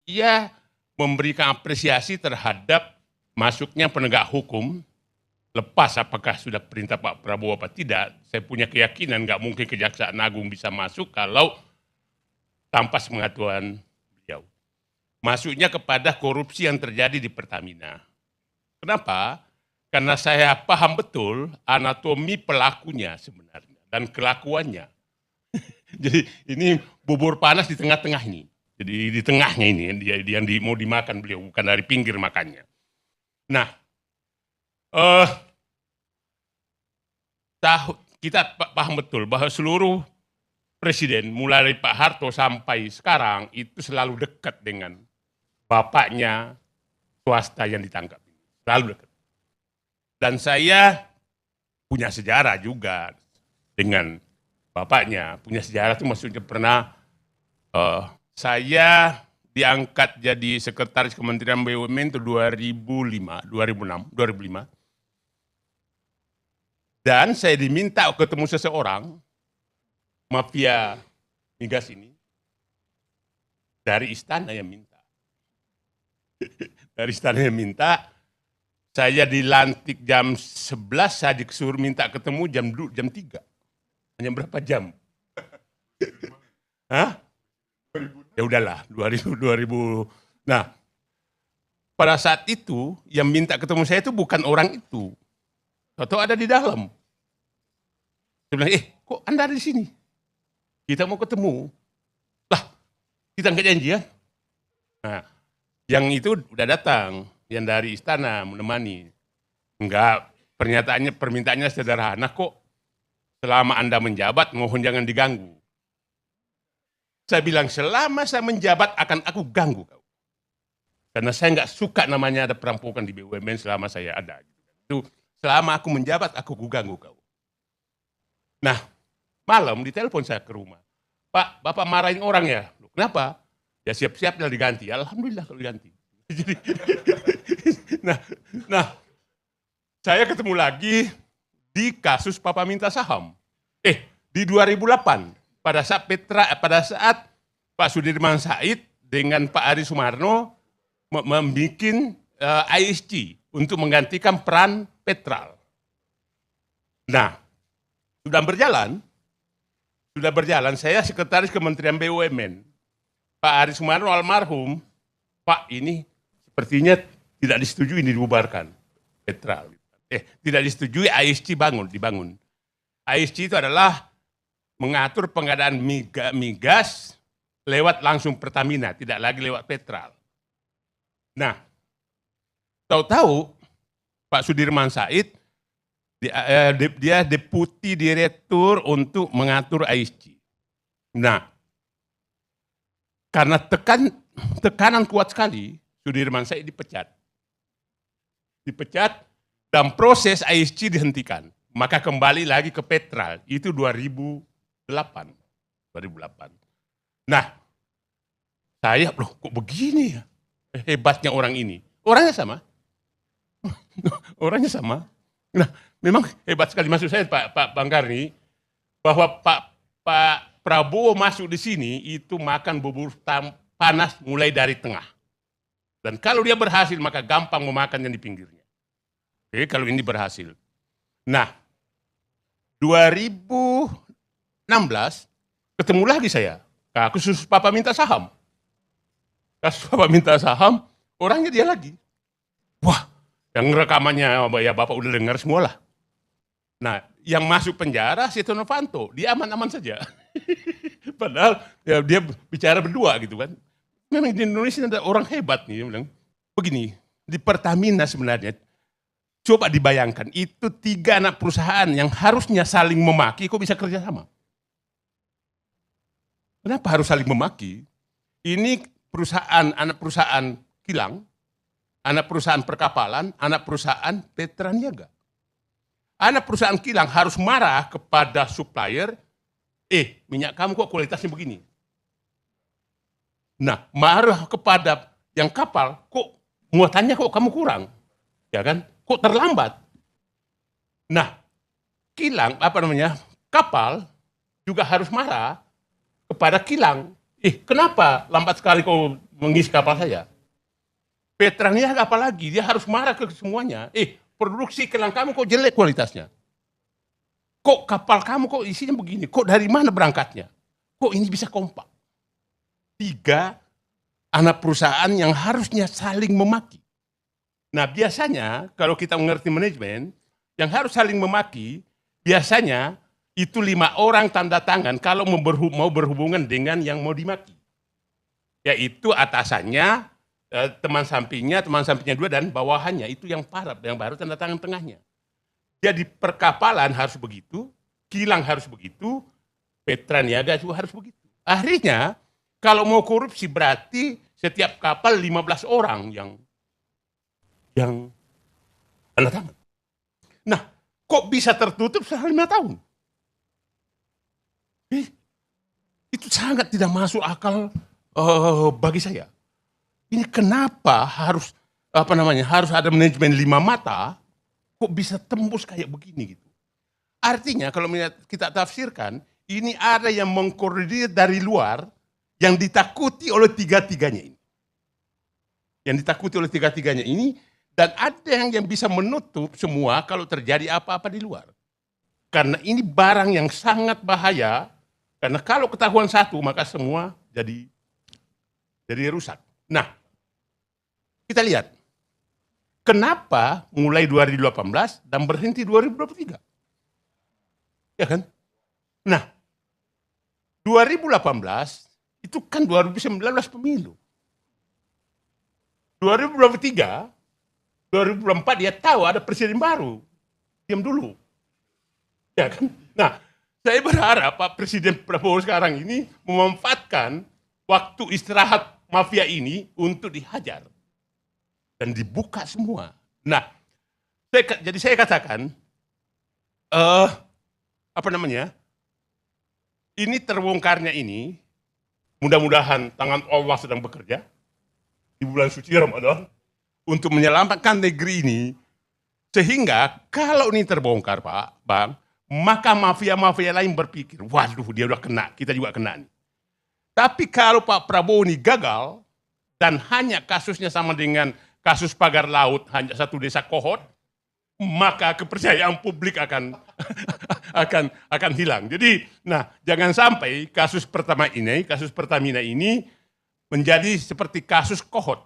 ia memberikan apresiasi terhadap masuknya penegak hukum, lepas apakah sudah perintah Pak Prabowo apa tidak. Saya punya keyakinan nggak mungkin Kejaksaan Agung bisa masuk kalau tanpa sepengetahuan beliau. Masuknya kepada korupsi yang terjadi di Pertamina. Kenapa? Karena saya paham betul anatomi pelakunya sebenarnya dan kelakuannya. Jadi ini bubur panas di tengah-tengah ini. Jadi di tengahnya ini yang mau dimakan beliau, bukan dari pinggir makannya. Nah, kita paham betul bahwa seluruh presiden, mulai dari Pak Harto sampai sekarang, itu selalu dekat dengan bapaknya swasta yang ditangkap. Selalu dekat. Dan saya punya sejarah juga dengan bapaknya. Punya sejarah itu maksudnya pernah saya diangkat jadi sekretaris Kementerian BUMN itu 2005. Dan saya diminta ketemu seseorang, mafia migas ini, dari istana yang minta. Dari istana yang minta, saya dilantik jam 11, saya disuruh minta ketemu jam 3. Hanya berapa jam? Hah? Ya udahlah, 2000. Nah, pada saat itu yang minta ketemu saya itu bukan orang itu. Atau ada di dalam. Saya bilang, kok Anda ada di sini? Kita mau ketemu. Lah, kita nggak janjian. Nah, yang itu udah datang, yang dari istana menemani. Enggak, permintaannya sederhana kok. Selama Anda menjabat, mohon jangan diganggu. Saya bilang, selama saya menjabat akan aku ganggu kau. Karena saya nggak suka namanya ada perampokan di BUMN selama saya ada. Itu selama aku menjabat, aku ganggu kau. Nah, malam ditelepon saya ke rumah. Pak, Bapak marahin orang ya? Loh, kenapa? Ya siap-siap lah diganti. Alhamdulillah kalau diganti. Jadi, nah, saya ketemu lagi di kasus Papa minta saham. Di 2008. Pada saat Pak Sudirman Said dengan Pak Ari Sumarno membuat ISG untuk menggantikan peran Petral. Nah, sudah berjalan, saya sekretaris Kementerian BUMN. Pak Ari Sumarno almarhum, Pak ini sepertinya tidak disetujui ini dibubarkan, Petral. Tidak disetujui ISG dibangun. ISG itu adalah mengatur pengadaan migas lewat langsung Pertamina, tidak lagi lewat Petral. Nah, tahu-tahu Pak Sudirman Said, dia deputi direktur untuk mengatur ISG. Nah, karena tekanan kuat sekali, Sudirman Said dipecat. Dan proses ISG dihentikan. Maka kembali lagi ke Petral, itu 2008. Nah, saya loh kok begini ya hebatnya orang ini. Orangnya sama. Nah, memang hebat sekali. Maksud saya Pak Banggarni, bahwa Pak Prabowo masuk di sini itu makan bubur panas mulai dari tengah. Dan kalau dia berhasil maka gampang memakan yang di pinggirnya. Kalau ini berhasil. Nah, 2016 ketemu lagi saya. Kasus Papa minta saham. Orangnya dia lagi. Wah, yang rekamannya ya Bapak udah dengar semua lah. Nah, yang masuk penjara Setia Novanto, dia aman-aman saja. Padahal ya, dia bicara berdua gitu kan. Memang di Indonesia ada orang hebat nih, bilang begini, di Pertamina sebenarnya, coba dibayangkan, itu 3 anak perusahaan yang harusnya saling memaki, kok bisa kerja sama? Kenapa harus saling memaki? Ini anak perusahaan kilang, anak perusahaan perkapalan, anak perusahaan Petraniaga. Anak perusahaan kilang harus marah kepada supplier, minyak kamu kok kualitasnya begini. Nah, marah kepada yang kapal, kok muatannya kok kamu kurang, ya kan? Kok terlambat? Nah, kapal juga harus marah kepada kilang. Kenapa lambat sekali kau mengisi kapal saya. Petrania apalagi, dia harus marah ke semuanya. Produksi kilang kamu kok jelek kualitasnya. Kok kapal kamu kok isinya begini? Kok dari mana berangkatnya? Kok ini bisa kompak? 3 anak perusahaan yang harusnya saling memaki. Nah biasanya kalau kita mengerti manajemen, yang harus saling memaki, biasanya itu 5 orang tanda tangan kalau mau berhubungan dengan yang mau dimaki. Yaitu atasannya, teman sampingnya 2 dan bawahannya, itu yang baru tanda tangan tengahnya. Jadi perkapalan harus begitu, kilang harus begitu, Petraniaga juga harus begitu. Akhirnya kalau mau korupsi berarti setiap kapal 15 orang yang tanda tangan. Nah, kok bisa tertutup selama 5 tahun? Itu sangat tidak masuk akal bagi saya. Ini kenapa harus ada manajemen 5 mata, kok bisa tembus kayak begini gitu. Artinya kalau kita tafsirkan, ini ada yang mengkoordinir dari luar yang ditakuti oleh tiga-tiganya ini. Yang ditakuti oleh tiga-tiganya ini, dan ada yang bisa menutup semua kalau terjadi apa-apa di luar. Karena ini barang yang sangat bahaya, karena kalau ketahuan satu maka semua jadi rusak. Nah, kita lihat. Kenapa mulai 2018 dan berhenti 2023? Ya kan? Nah, 2018 itu kan 2019 pemilu. 2023, 2024 dia tahu ada presiden baru. Diam dulu. Ya kan? Nah, saya berharap Pak Presiden Prabowo sekarang ini memanfaatkan waktu istirahat mafia ini untuk dihajar. Dan dibuka semua. Nah, jadi saya katakan, ini terbongkarnya ini, mudah-mudahan tangan Allah sedang bekerja di bulan suci Ramadan untuk menyelamatkan negeri ini, sehingga kalau ini terbongkar Pak, Bang, maka mafia-mafia lain berpikir, waduh dia udah kena, kita juga kena nih. Tapi kalau Pak Prabowo ini gagal, dan hanya kasusnya sama dengan kasus pagar laut, hanya satu desa Kohot, maka kepercayaan publik akan hilang. Jadi, jangan sampai kasus Pertamina ini menjadi seperti kasus Kohot.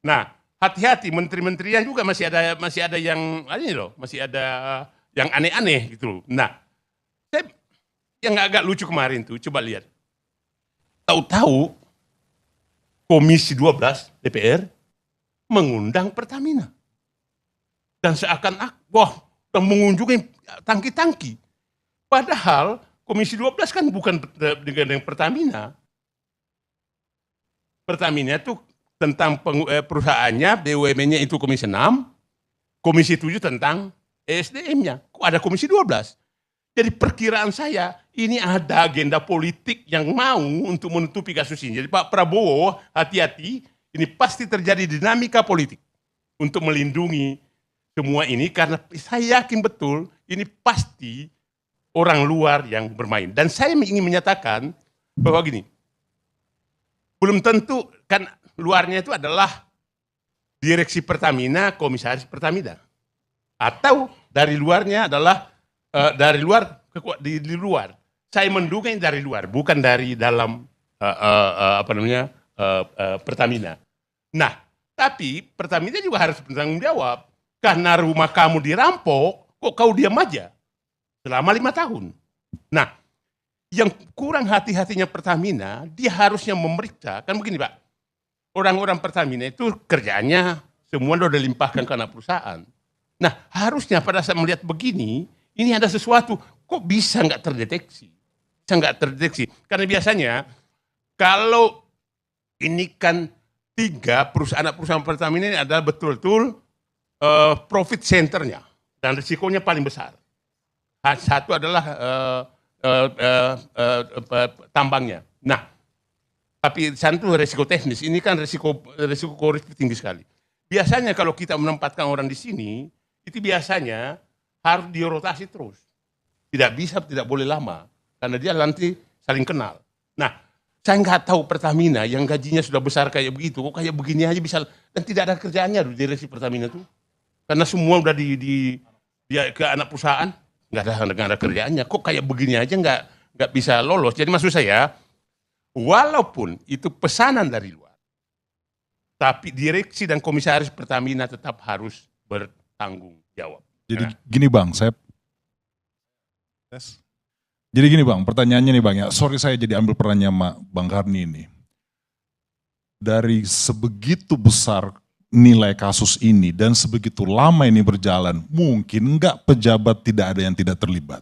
Nah, hati-hati, menteri-menterinya juga masih ada yang yang aneh-aneh gitu. Nah, yang agak lucu kemarin tuh, coba lihat. Tahu-tahu Komisi 12 DPR mengundang Pertamina. Dan seakan-akan mengunjungi tangki-tangki. Padahal Komisi 12 kan bukan dengan Pertamina. Pertamina itu tentang perusahaannya, BUMN-nya itu Komisi 6, Komisi 7 tentang ESDM-nya. Kok ada Komisi 12? Jadi perkiraan saya, ini ada agenda politik yang mau untuk menutupi kasus ini. Jadi Pak Prabowo, hati-hati, ini pasti terjadi dinamika politik untuk melindungi semua ini, karena saya yakin betul ini pasti orang luar yang bermain. Dan saya ingin menyatakan bahwa gini, belum tentu kan luarnya itu adalah direksi Pertamina, komisaris Pertamina. Atau dari luarnya adalah di luar. Saya menduga ini dari luar, bukan dari dalam Pertamina. Nah, tapi Pertamina juga harus bertanggung jawab. Karena rumah kamu dirampok, kok kau diam aja selama 5 tahun. Nah, yang kurang hati-hatinya Pertamina, dia harusnya memeriksa. Kan begini Pak, orang-orang Pertamina itu kerjaannya semua sudah dilimpahkan ke anak perusahaan. Nah, harusnya pada saat melihat begini, ini ada sesuatu, kok bisa nggak terdeteksi? Karena biasanya, kalau ini kan 3 perusahaan Pertamina ini adalah betul-betul profit centernya dan risikonya paling besar. Satu adalah tambangnya. Nah, tapi satu risiko teknis, ini kan risiko korupsi tinggi sekali. Biasanya kalau kita menempatkan orang di sini, itu biasanya harus dirotasi terus. Tidak boleh lama, karena dia nanti saling kenal. Nah, Saya nggak tahu Pertamina yang gajinya sudah besar kayak begitu, kok kayak begini aja bisa, dan tidak ada kerjaannya di direksi Pertamina tuh. Karena semua udah dia ke anak perusahaan, nggak ada kerjaannya. Kok kayak begini aja nggak bisa lolos. Jadi maksud saya, walaupun itu pesanan dari luar, tapi direksi dan komisaris Pertamina tetap harus bertanggung jawab. Jadi gini Bang, Jadi gini Bang, pertanyaannya nih Bang ya, sorry saya jadi ambil perannya Bang Karni ini. Dari sebegitu besar nilai kasus ini dan sebegitu lama ini berjalan, mungkin enggak pejabat tidak ada yang tidak terlibat?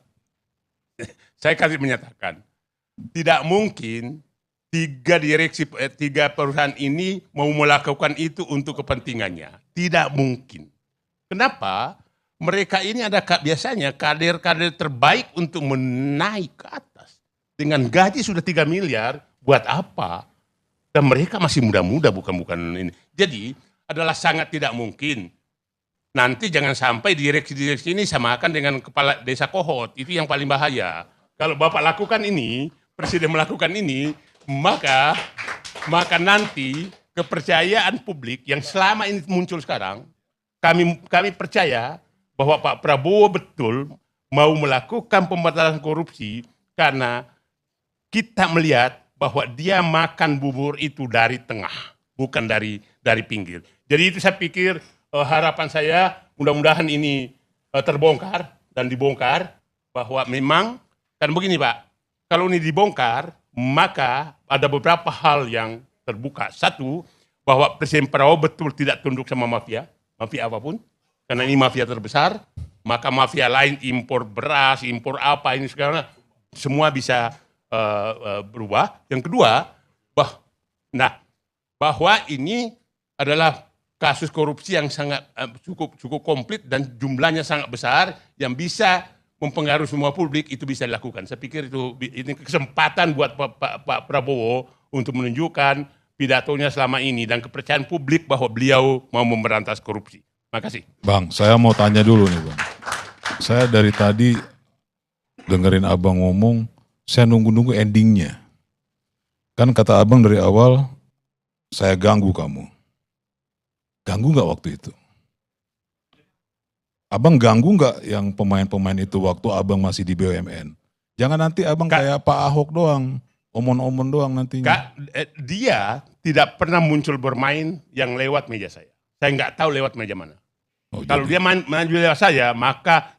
Saya kasih menyatakan, tidak mungkin tiga perusahaan ini mau melakukan itu untuk kepentingannya. Tidak mungkin. Kenapa? Mereka ini biasanya kader-kader terbaik untuk menaik ke atas. Dengan gaji sudah 3 miliar, buat apa? Dan mereka masih muda-muda, bukan ini. Jadi adalah sangat tidak mungkin. Nanti jangan sampai direksi-direksi ini samakan dengan kepala desa Kohot. Itu yang paling bahaya. Kalau Bapak lakukan ini, Presiden melakukan ini, maka nanti kepercayaan publik yang selama ini muncul sekarang, kami percaya bahwa Pak Prabowo betul mau melakukan pemberantasan korupsi karena kita melihat bahwa dia makan bubur itu dari tengah, bukan dari pinggir. Jadi itu saya pikir harapan saya mudah-mudahan ini terbongkar dan dibongkar bahwa memang, kan begini Pak, kalau ini dibongkar maka ada beberapa hal yang terbuka. Satu, bahwa Presiden Prabowo betul tidak tunduk sama mafia apapun. Karena ini mafia terbesar, maka mafia lain impor beras, impor apa ini sekarang semua bisa berubah. Yang kedua, bahwa ini adalah kasus korupsi yang sangat cukup komplit dan jumlahnya sangat besar yang bisa mempengaruhi semua publik, itu bisa dilakukan. Saya pikir ini kesempatan buat Pak Prabowo untuk menunjukkan pidatonya selama ini dan kepercayaan publik bahwa beliau mau memberantas korupsi. Makasih. Bang, saya mau tanya dulu nih Bang. Saya dari tadi dengerin Abang ngomong, saya nunggu-nunggu endingnya. Kan kata Abang dari awal, saya ganggu kamu. Ganggu gak waktu itu? Abang ganggu gak yang pemain-pemain itu waktu Abang masih di BUMN? Jangan nanti Abang kayak Pak Ahok doang, omon-omon doang nantinya. Dia tidak pernah muncul bermain yang lewat meja saya. Saya nggak tahu lewat meja mana. Kalau dia maju lewat saya, maka